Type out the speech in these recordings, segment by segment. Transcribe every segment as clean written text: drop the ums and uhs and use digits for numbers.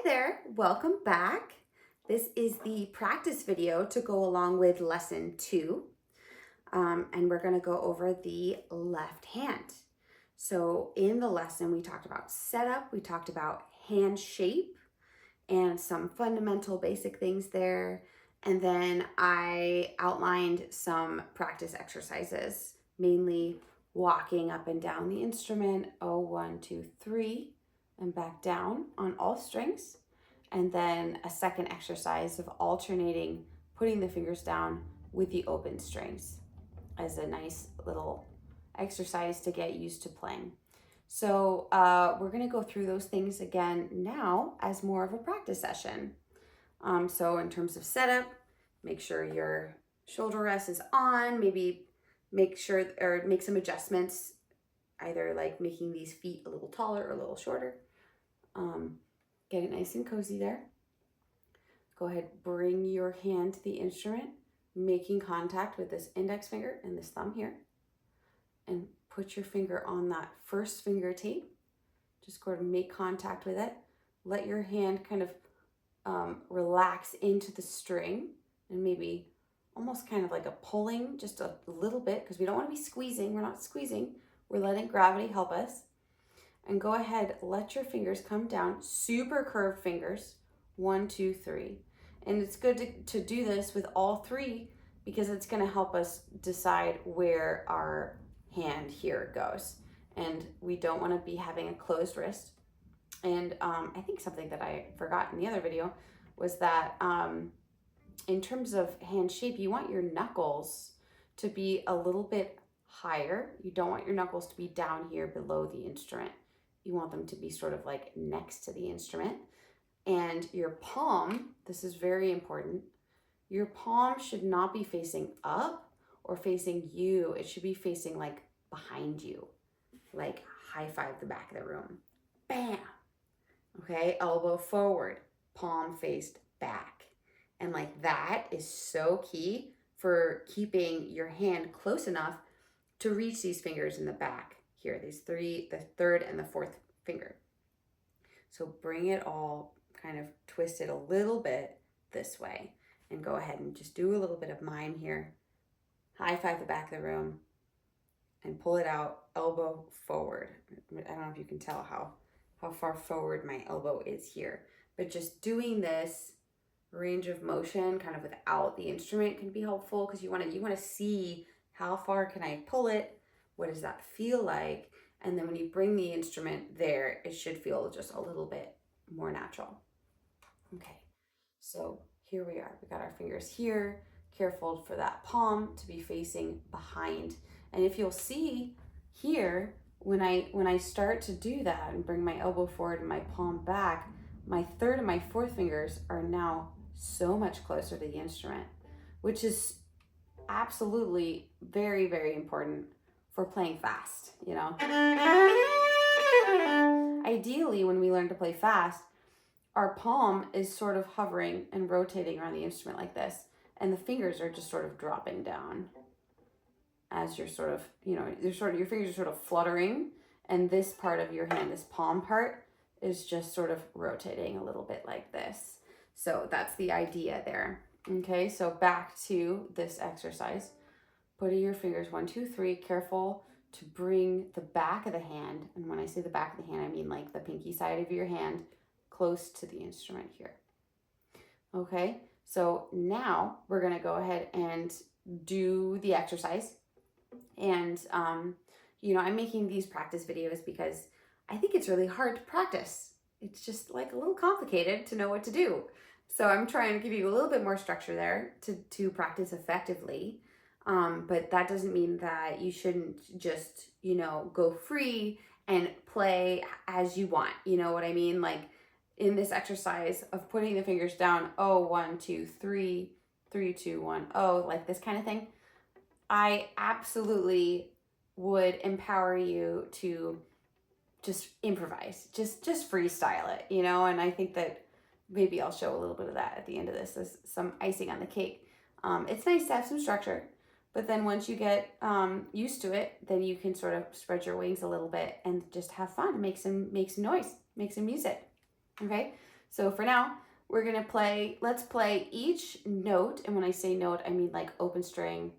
Hi there, welcome back. This is the practice video to go along with lesson 2. And we're gonna go over the left hand. So in the lesson, we talked about setup, we talked about hand shape and some fundamental basic things there. And then I outlined some practice exercises, mainly walking up and down the instrument, 1, 2, 3, and back down on all strings. And then a second exercise of alternating putting the fingers down with the open strings as a nice little exercise to get used to playing. So we're going to go through those things again now as more of a practice session. So in terms of setup, make sure your shoulder rest is on, maybe make sure or make some adjustments, either like making these feet a little taller or a little shorter. Get it nice and cozy there. Go ahead, bring your hand to the instrument, making contact with this index finger and this thumb here. And put your finger on that first finger tape. Just go ahead and make contact with it. Let your hand kind of relax into the string and maybe almost kind of like a pulling just a little bit, because we don't want to be squeezing. We're not squeezing. We're letting gravity help us. And go ahead, let your fingers come down, super curved fingers, 1, 2, 3. And it's good to do this with all 3 because it's going to help us decide where our hand here goes. And we don't want to be having a closed wrist. And I think something that I forgot in the other video was that in terms of hand shape, you want your knuckles to be a little bit higher. You don't want your knuckles to be down here below the instrument. You want them to be sort of like next to the instrument. And your palm, this is very important, your palm should not be facing up or facing you. It should be facing like behind you, like high five the back of the room. Bam. Okay, elbow forward, palm faced back. And like that is so key for keeping your hand close enough to reach these fingers in the back here, these 3, the third and the fourth finger. So bring it all, kind of twist it a little bit this way, and go ahead and just do a little bit of mime here. High five the back of the room and pull it out, elbow forward. I don't know if you can tell how far forward my elbow is here, but just doing this range of motion kind of without the instrument can be helpful, because you want to see how far can I pull it, what does that feel like, and then when you bring the instrument there, it should feel just a little bit more natural. Okay, so here we are. We got our fingers here. Careful for that palm to be facing behind. And if you'll see here, when I start to do that and bring my elbow forward and my palm back, my third and my fourth fingers are now so much closer to the instrument, which is absolutely very, very important for playing fast, you know. Ideally, when we learn to play fast, our palm is sort of hovering and rotating around the instrument like this, and the fingers are just sort of dropping down as you're sort of, your fingers are sort of fluttering, and this part of your hand, this palm part, is just sort of rotating a little bit like this. So that's the idea there. Okay, so back to this exercise. Putting your fingers 1, 2, 3, careful to bring the back of the hand, and when I say the back of the hand, I mean like the pinky side of your hand, close to the instrument here. Okay, so now we're gonna go ahead and do the exercise. And I'm making these practice videos because I think it's really hard to practice. It's just like a little complicated to know what to do. So I'm trying to give you a little bit more structure there to practice effectively. But that doesn't mean that you shouldn't just, go free and play as you want. You know what I mean? Like in this exercise of putting the fingers down, 1, 2, 3, 3, 2, 1, like this kind of thing. I absolutely would empower you to just improvise, just freestyle it, and I think that maybe I'll show a little bit of that at the end of this as some icing on the cake. It's nice to have some structure, but then once you get used to it, then you can sort of spread your wings a little bit and just have fun, make some noise, make some music. Okay, So for now, we're gonna play, let's play each note. And when I say note, I mean like open string,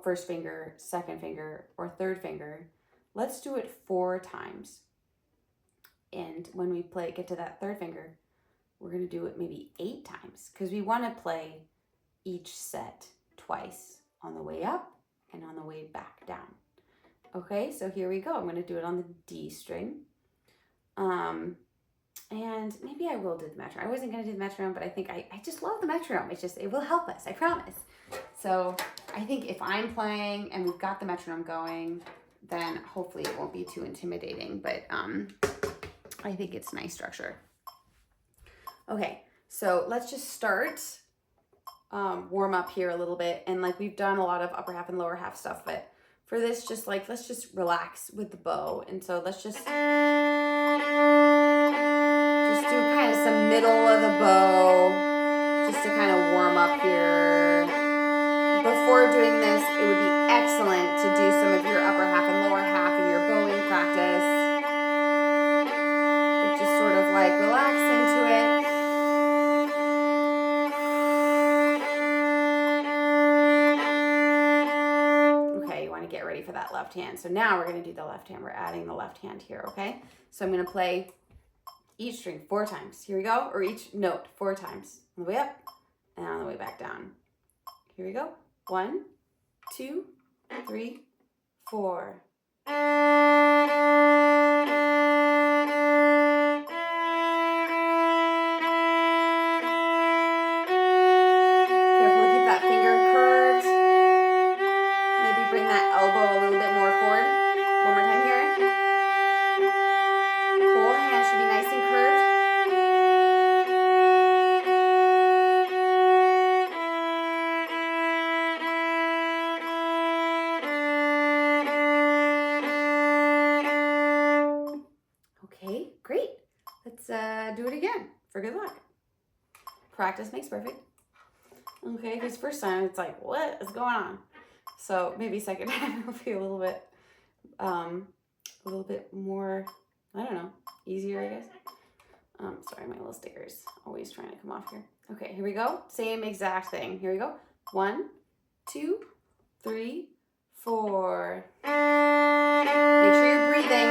first finger, second finger, or third finger. Let's do it 4 times. And when we get to that third finger, we're gonna do it maybe 8 times because we wanna play each set twice on the way up and on the way back down. Okay, so here we go. I'm gonna do it on the D string. And maybe I will do the metronome. I wasn't gonna do the metronome, but I think I just love the metronome. It will help us, I promise. So I think if I'm playing and we've got the metronome going, then hopefully it won't be too intimidating, but I think it's nice structure. Okay, so let's just start, warm up here a little bit. And like we've done a lot of upper half and lower half stuff, but for this, just like, let's just relax with the bow. And so let's just do kind of some middle of the bow, just to kind of warm up here. Before doing this, it would be excellent to do some of your upper half and lower half in your bowing practice. But just sort of like relax into it. Get ready for that left hand. So now we're going to do the left hand. We're adding the left hand here, okay? So I'm going to play each string 4 times. Here we go. Or each note 4 times. On the way up and on the way back down. Here we go. 1, 2, 3, 4. Careful to keep that finger curved. Maybe bring that elbow a little bit more forward. One more time here. Whole hand should be nice and curved. Okay, great. Let's do it again for good luck. Practice makes perfect. Okay, because first time it's like, what is going on? So maybe second time it'll be a little bit more, I don't know, easier, I guess. Sorry, my little sticker's always trying to come off here. Okay, here we go. Same exact thing. Here we go. 1, 2, 3, 4. Make sure you're breathing.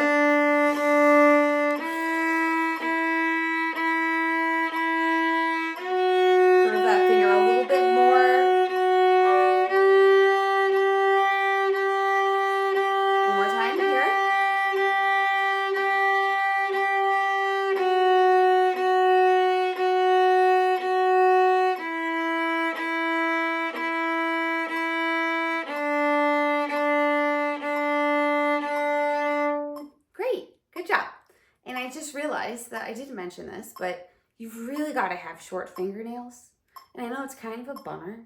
Curve that finger a little bit more. One more time here. Great, good job. And I just realized that I didn't mention this, but you've really got to have short fingernails. And I know it's kind of a bummer,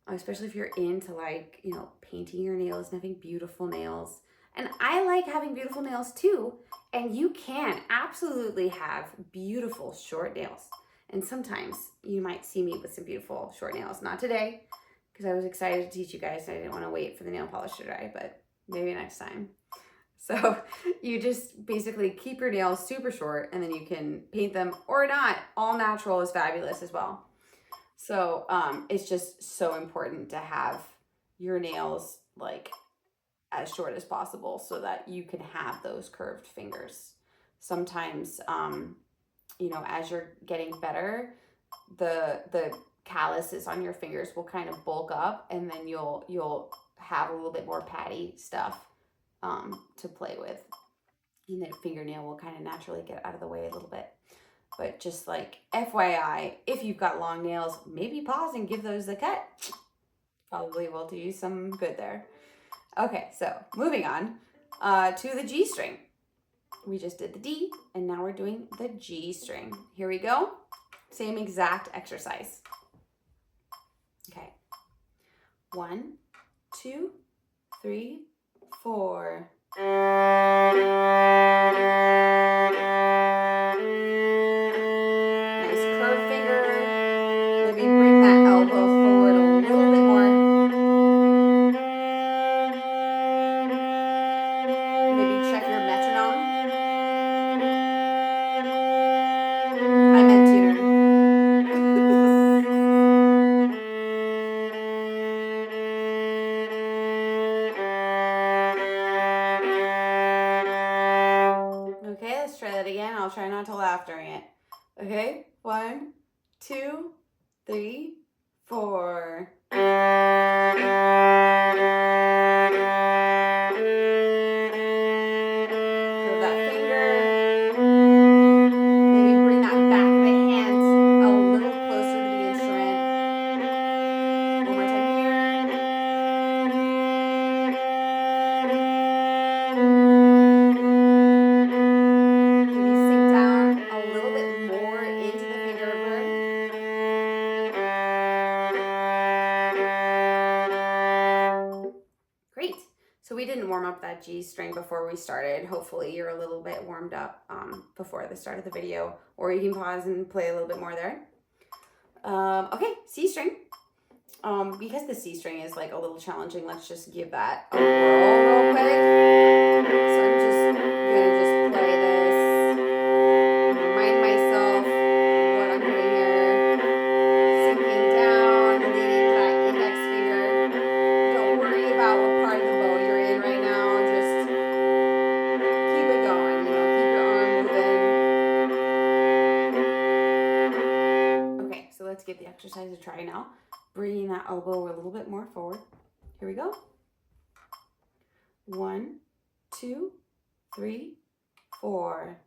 especially if you're into like, you know, painting your nails and having beautiful nails. And I like having beautiful nails too. And you can absolutely have beautiful short nails. And sometimes you might see me with some beautiful short nails. Not today, because I was excited to teach you guys and I didn't want to wait for the nail polish to dry, but maybe next time. So you just basically keep your nails super short and then you can paint them or not. All natural is fabulous as well. So it's just so important to have your nails like as short as possible so that you can have those curved fingers. Sometimes, you know, as you're getting better, the calluses on your fingers will kind of bulk up and then you'll have a little bit more patty stuff to play with. And the fingernail will kind of naturally get out of the way a little bit. But just like FYI, if you've got long nails, maybe pause and give those a cut. Probably will do you some good there. Okay, so moving on to the G string. We just did the D, and now we're doing the G string. Here we go. Same exact exercise. Okay. 1, 2, 3, 4. Nice curved finger. Maybe bring that elbow forward a little bit more. Maybe check your metronome. I meant to laugh during it. Okay, 1, 2, 3, 4. Curve that finger. Maybe bring that back of the hands a little closer to the instrument. One more time here. Maybe sink down a little bit more into the fingerboard. Great. So we didn't warm up that G string before we started. Hopefully you're a little bit warmed up before the start of the video, or you can pause and play a little bit more there. Okay, C string. Because the C string is like a little challenging, let's just give that a whirl real quick. So I'm just gonna play this, remind myself what I'm doing here. Sinking down, leading that index finger. Don't worry about what part of the bow you're in right now. Just keep it going, keep your arm moving. Okay, so let's give the exercise a try now. Bringing that elbow a little bit more forward. Here we go. 1, 2, 3, 4.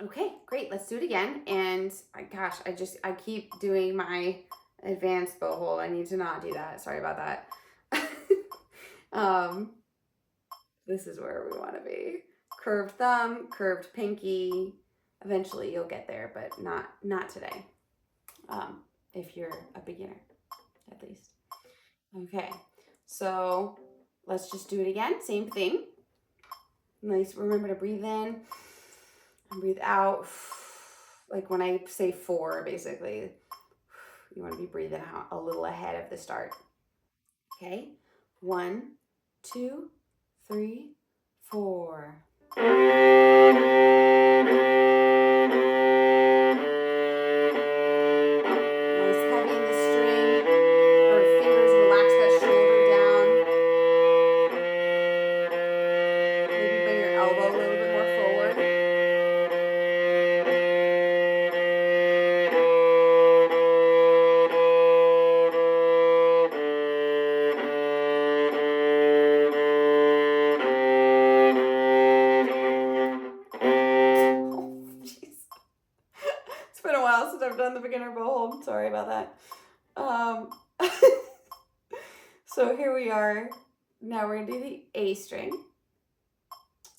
Okay, great. Let's do it again. And gosh, I keep doing my advanced bow hold. I need to not do that. Sorry about that. This is where we want to be. Curved thumb, curved pinky. Eventually you'll get there, but not today. If you're a beginner, at least. Okay, so let's just do it again. Same thing. Nice. Remember to breathe in and breathe out. Like when I say 4, basically, you want to be breathing out a little ahead of the start. Okay, 1, 2, 3, 4. I've done the beginner bow hold. Sorry about that. So here we are. Now we're gonna do the A string.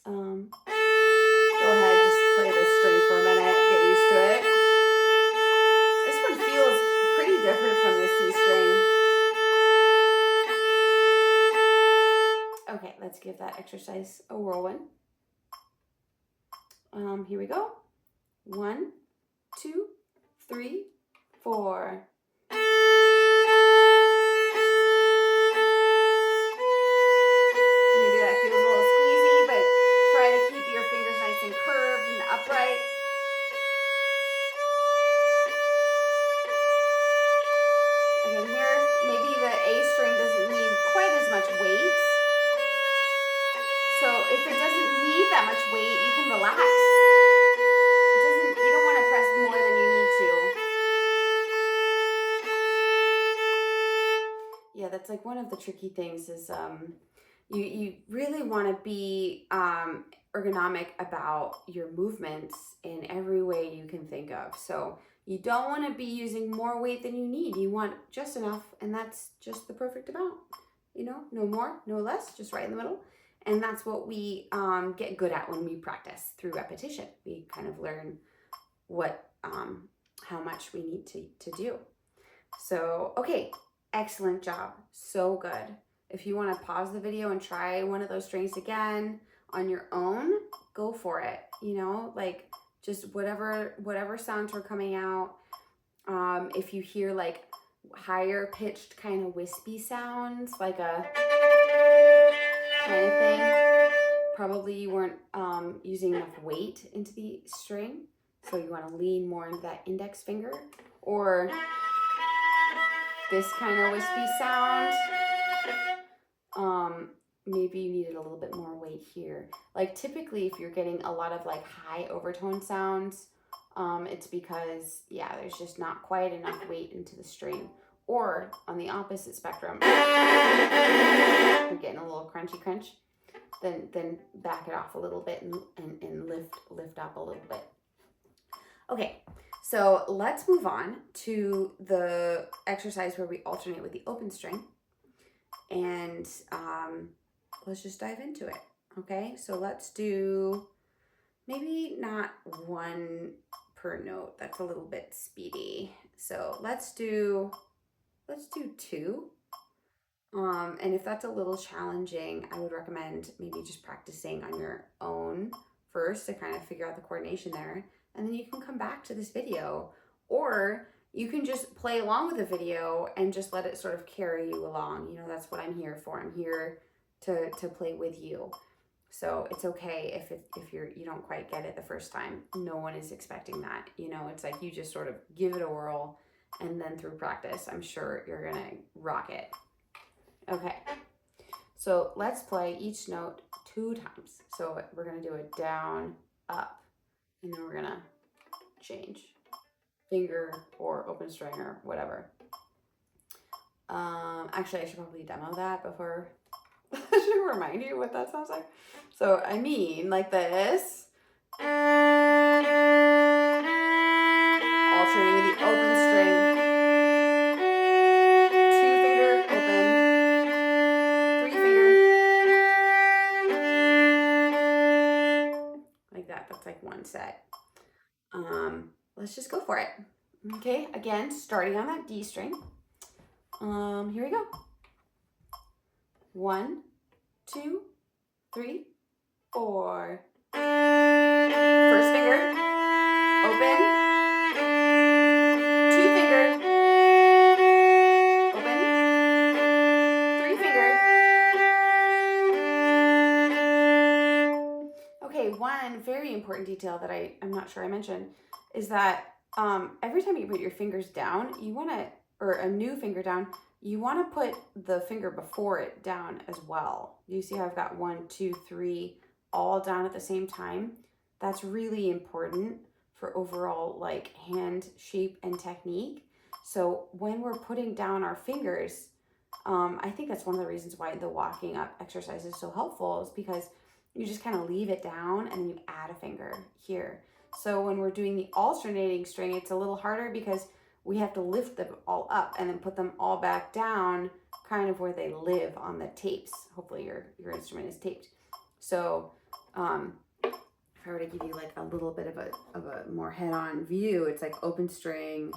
Go ahead, just play this string for a minute, get used to it. This one feels pretty different from the C string. Okay, let's give that exercise a whirlwind. Here we go. 1, 2, 3, 4. Maybe that feels a little squeezy, but try to keep your fingers nice and curved and upright. Again here, maybe the A string doesn't need quite as much weight. So if it doesn't need that much weight, you can relax. You don't want to press more than you need to. Yeah, that's like one of the tricky things is you really want to be ergonomic about your movements in every way you can think of. So you don't want to be using more weight than you need. You want just enough, and that's just the perfect amount. No more, no less, just right in the middle. And that's what we get good at when we practice through repetition. We kind of learn how much we need to do. So, okay, excellent job. So good. If you want to pause the video and try one of those strings again, On your own, go for it. You know, like just whatever sounds are coming out. If you hear like higher pitched kind of wispy sounds, like a kind of thing, probably you weren't using enough weight into the string. So you want to lean more into that index finger, or this kind of wispy sound. Maybe you needed a little bit more weight here. Like typically if you're getting a lot of like high overtone sounds, it's because, yeah, there's just not quite enough weight into the string. Or on the opposite spectrum, you're getting a little crunchy crunch, then back it off a little bit and lift up a little bit. Okay, so let's move on to the exercise where we alternate with the open string. And let's just dive into it. Okay, so let's do maybe not one per note. That's a little bit speedy. So let's do two. And if that's a little challenging, I would recommend maybe just practicing on your own first to kind of figure out the coordination there. And then you can come back to this video, or you can just play along with the video and just let it sort of carry you along. You know, that's what I'm here for. I'm here to play with you. So it's okay if you don't quite get it the first time. No one is expecting that. You know, it's like you just sort of give it a whirl, and then through practice, I'm sure you're gonna rock it. Okay, so let's play each note 2 times. So we're gonna do it down, up, and then we're gonna change finger or open string or whatever. Actually, I should probably demo that before. I should remind you what that sounds like. So I mean, like this, alternating with the open string, 2-finger open, 3-finger, like that. That's like one set. Let's just go for it. Okay, again, starting on that D string. Here we go. 1, 2, 3, 4. First finger, open. 2-finger, open. 3-finger. Okay, one very important detail that I'm not sure I mentioned is that every time you put your fingers down, you want to, or a new finger down, you want to put the finger before it down as well. You see how I've got 1, 2, 3 all down at the same time? That's really important for overall like hand shape and technique. So when we're putting down our fingers, I think that's one of the reasons why the walking up exercise is so helpful, is because you just kind of leave it down and then you add a finger here. So when we're doing the alternating string, it's a little harder because we have to lift them all up and then put them all back down kind of where they live on the tapes. Hopefully your instrument is taped. So if I were to give you like a little bit of a more head-on view, it's like open string,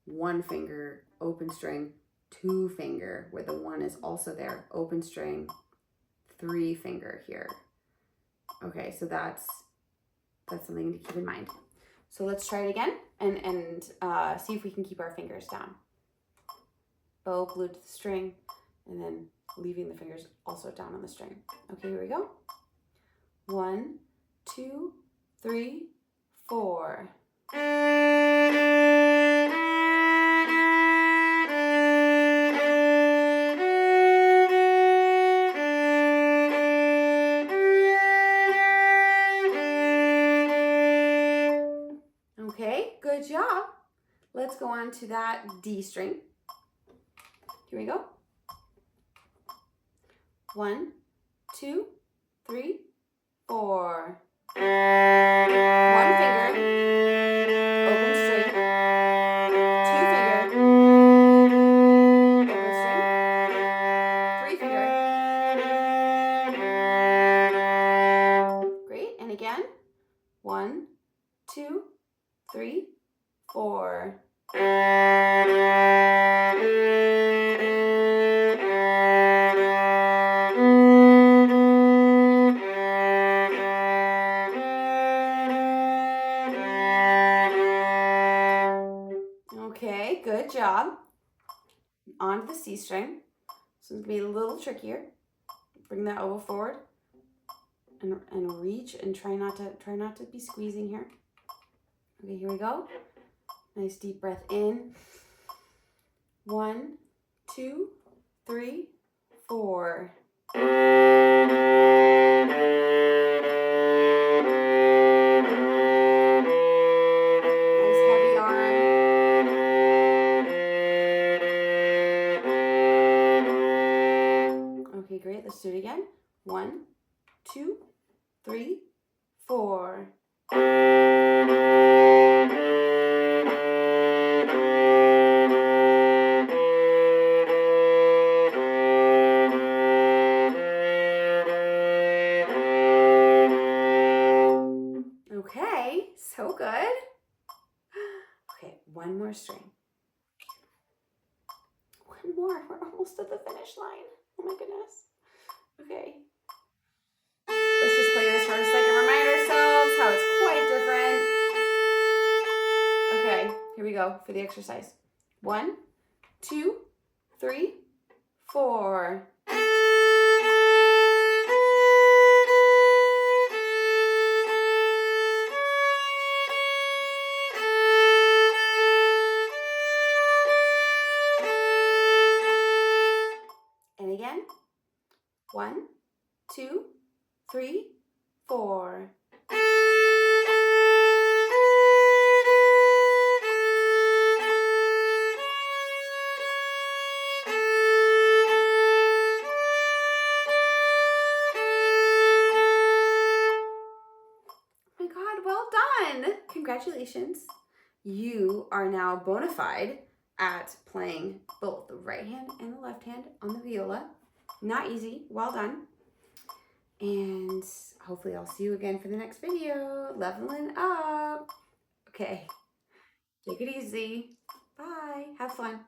1 finger, open string, 2-finger, where the 1 is also there, open string, 3-finger here. Okay, so that's something to keep in mind. So let's try it again and see if we can keep our fingers down. Bow glued to the string, and then leaving the fingers also down on the string. Okay, here we go. 1, 2, 3, 4. Okay, good job. Let's go on to that D string. Here we go. 1, 2, 3, 4. 1 finger, open string, 2-finger, open string, 3-finger. Great, and again. 1, 2, 3, 4. good job. On to the C string. So it's gonna be a little trickier. Bring that oboe forward and reach and try not to be squeezing here. Okay, here we go. Nice deep breath in. 1, 2, 3, 4. Nice heavy arm. Okay, great. Let's do it again. 1, 2, 3, 4. Okay, so good. Okay, one more string. One more. We're almost at the finish line. Oh my goodness. Okay. Let's just play this for a second. Remind ourselves how it's quite different. Okay, here we go for the exercise. 1, 2, 3, 4. And again. 1, 2, 3, 4. Oh my God, well done. Congratulations. You are now bona fide at playing both the right hand and the left hand on the viola. Not easy. Well done. And hopefully I'll see you again for the next video. Leveling up. Okay. Take it easy. Bye. Have fun.